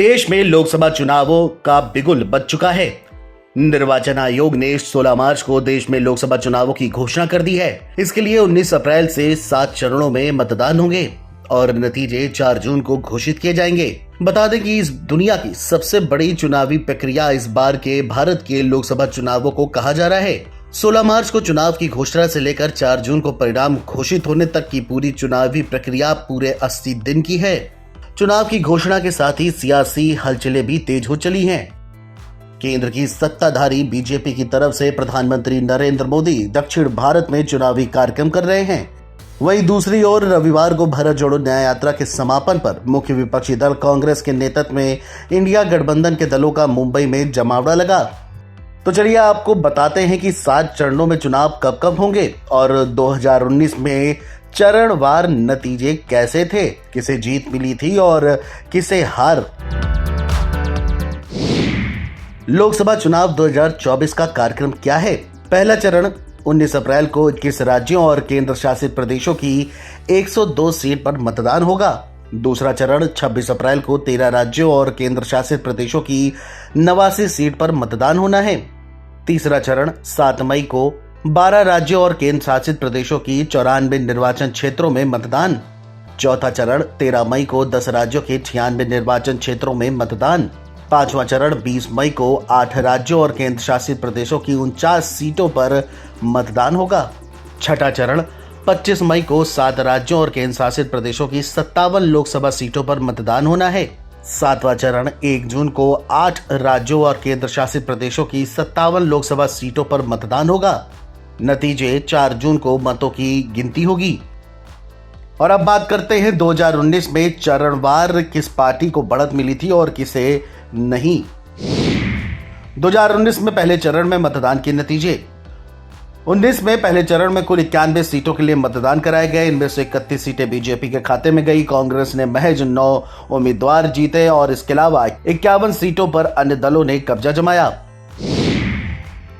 देश में लोकसभा चुनावों का बिगुल बज चुका है। निर्वाचन आयोग ने 16 मार्च को देश में लोकसभा चुनावों की घोषणा कर दी है। इसके लिए 19 अप्रैल से 7 चरणों में मतदान होंगे और नतीजे 4 जून को घोषित किए जाएंगे। बता दें कि इस दुनिया की सबसे बड़ी चुनावी प्रक्रिया इस बार के भारत के लोकसभा चुनावों को कहा जा रहा है। 16 मार्च को चुनाव की घोषणा से लेकर 4 जून को परिणाम घोषित होने तक की पूरी चुनावी प्रक्रिया पूरे 80 दिन की है। चुनाव की घोषणा के साथ ही सियासी हलचलें भी तेज हो चली हैं। केंद्र की सत्ताधारी बीजेपी की तरफ से प्रधानमंत्री नरेंद्र मोदी दक्षिण भारत में चुनावी कार्यक्रम कर रहे हैं। वहीं दूसरी ओर रविवार को भारत जोड़ो न्याय यात्रा के समापन पर मुख्य विपक्षी दल कांग्रेस के नेतृत्व में इंडिया गठबंधन के दलों का मुंबई में जमावड़ा लगा। तो चलिए आपको बताते हैं कि 7 चरणों में चुनाव कब कब होंगे और 2019 में चरणवार नतीजे कैसे थे, किसे जीत मिली थी और किसे हार। लोकसभा चुनाव 2024 का कार्यक्रम क्या है। पहला चरण 19 अप्रैल को 21 राज्यों और केंद्र शासित प्रदेशों की 102 सीट पर मतदान होगा। दूसरा चरण 26 अप्रैल को 13 राज्यों और केंद्र शासित प्रदेशों की 89 सीट पर मतदान होना है। तीसरा चरण 7 मई को 12 राज्यों और केंद्र शासित प्रदेशों की 94 निर्वाचन क्षेत्रों में मतदान। चौथा चरण 13 मई को 10 राज्यों के 96 निर्वाचन क्षेत्रों में मतदान। पांचवा चरण 20 मई को 8 राज्यों और केंद्र शासित प्रदेशों की 49 सीटों पर मतदान होगा। छठा चरण 25 मई को 7 राज्यों और केंद्र शासित प्रदेशों की 57 लोकसभा सीटों पर मतदान होना है। सातवां चरण 1 जून को 8 राज्यों और केंद्र शासित प्रदेशों की 57 लोकसभा सीटों पर मतदान होगा। नतीजे 4 जून को मतों की गिनती होगी। और अब बात करते हैं 2019 में चरणवार किस पार्टी को बढ़त मिली थी और किसे नहीं। 2019 में पहले चरण में मतदान के नतीजे। 19 में पहले चरण में कुल 91 सीटों के लिए मतदान कराए गए। इनमें से 31 सीटें बीजेपी के खाते में गई। कांग्रेस ने महज 9 उम्मीदवार जीते और इसके अलावा 51 सीटों पर अन्य दलों ने कब्जा जमाया।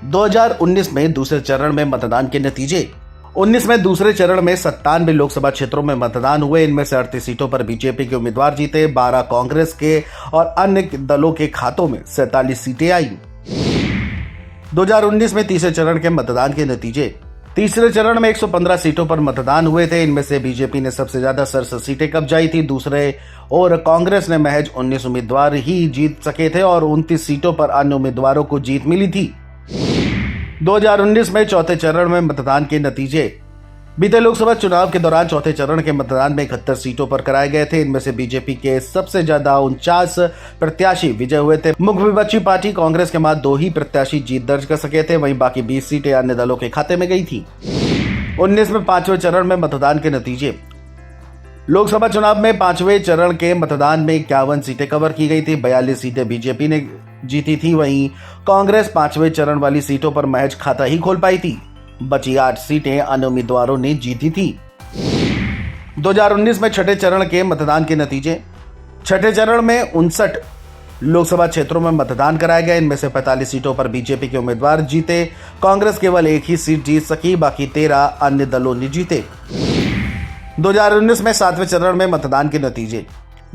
2019 में दूसरे चरण में मतदान के नतीजे। 19 में दूसरे चरण में 97 लोकसभा क्षेत्रों में मतदान हुए। इनमें से 38 सीटों पर बीजेपी के उम्मीदवार जीते। 12 कांग्रेस के और अन्य दलों के खातों में 47 सीटें आई। 2019 में तीसरे चरण के मतदान के नतीजे। तीसरे चरण में 115 सीटों पर मतदान हुए थे। इनमें से बीजेपी ने सबसे ज्यादा 67 सीटें कब्जाई थी। दूसरे और कांग्रेस ने महज 19 उम्मीदवार ही जीत सके थे और 29 सीटों पर अन्य उम्मीदवारों को जीत मिली थी। 2019 में चौथे चरण में मतदान के नतीजे। बीते लोकसभा चुनाव के दौरान चौथे चरण के मतदान में 71 सीटों पर कराए गए थे। इनमें से बीजेपी के सबसे ज्यादा 49 प्रत्याशी विजय हुए थे। मुख्य विपक्षी पार्टी कांग्रेस के बाद 2 ही प्रत्याशी जीत दर्ज कर सके थे। वहीं बाकी 20 सीटें अन्य दलों के खाते में गई थी। 19 में 5वें चरण में मतदान के नतीजे। लोकसभा चुनाव में 5वें चरण के मतदान में 51 सीटें कवर की गई थी। 42 सीटें बीजेपी ने जीती थी। वहीं कांग्रेस 5वें चरण वाली सीटों पर महज खाता ही खोल पाई थी। बची 8 सीटें अन्य उम्मीदवारों ने जीती थी। 2019 में छठे चरण के मतदान के नतीजे। छठे चरण में 59 लोकसभा क्षेत्रों में मतदान कराया गया। इनमें से 45 सीटों पर बीजेपी के उम्मीदवार जीते। कांग्रेस केवल 1 ही सीट जीत सकी, बाकी 13 अन्य दलों ने जीते। 2019 में 7वें चरण में मतदान के नतीजे।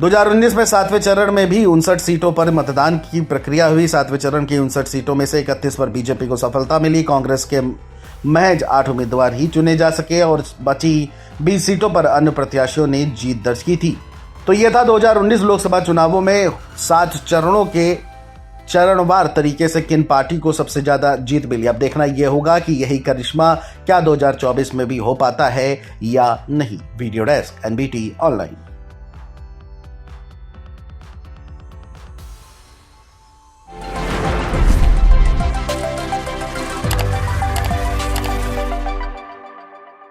2019 में 7वें चरण में भी 59 सीटों पर मतदान की प्रक्रिया हुई। 7वें चरण की 59 सीटों में से 31 पर बीजेपी को सफलता मिली। कांग्रेस के महज 8 उम्मीदवार ही चुने जा सके और बची 20 सीटों पर अन्य प्रत्याशियों ने जीत दर्ज की थी। तो यह था 2019 लोकसभा चुनावों में 7 चरणों के चरणवार तरीके से किन पार्टी को सबसे ज्यादा जीत मिली। अब देखना यह होगा कि यही करिश्मा क्या 2024 में भी हो पाता है या नहीं। Video desk NBT online.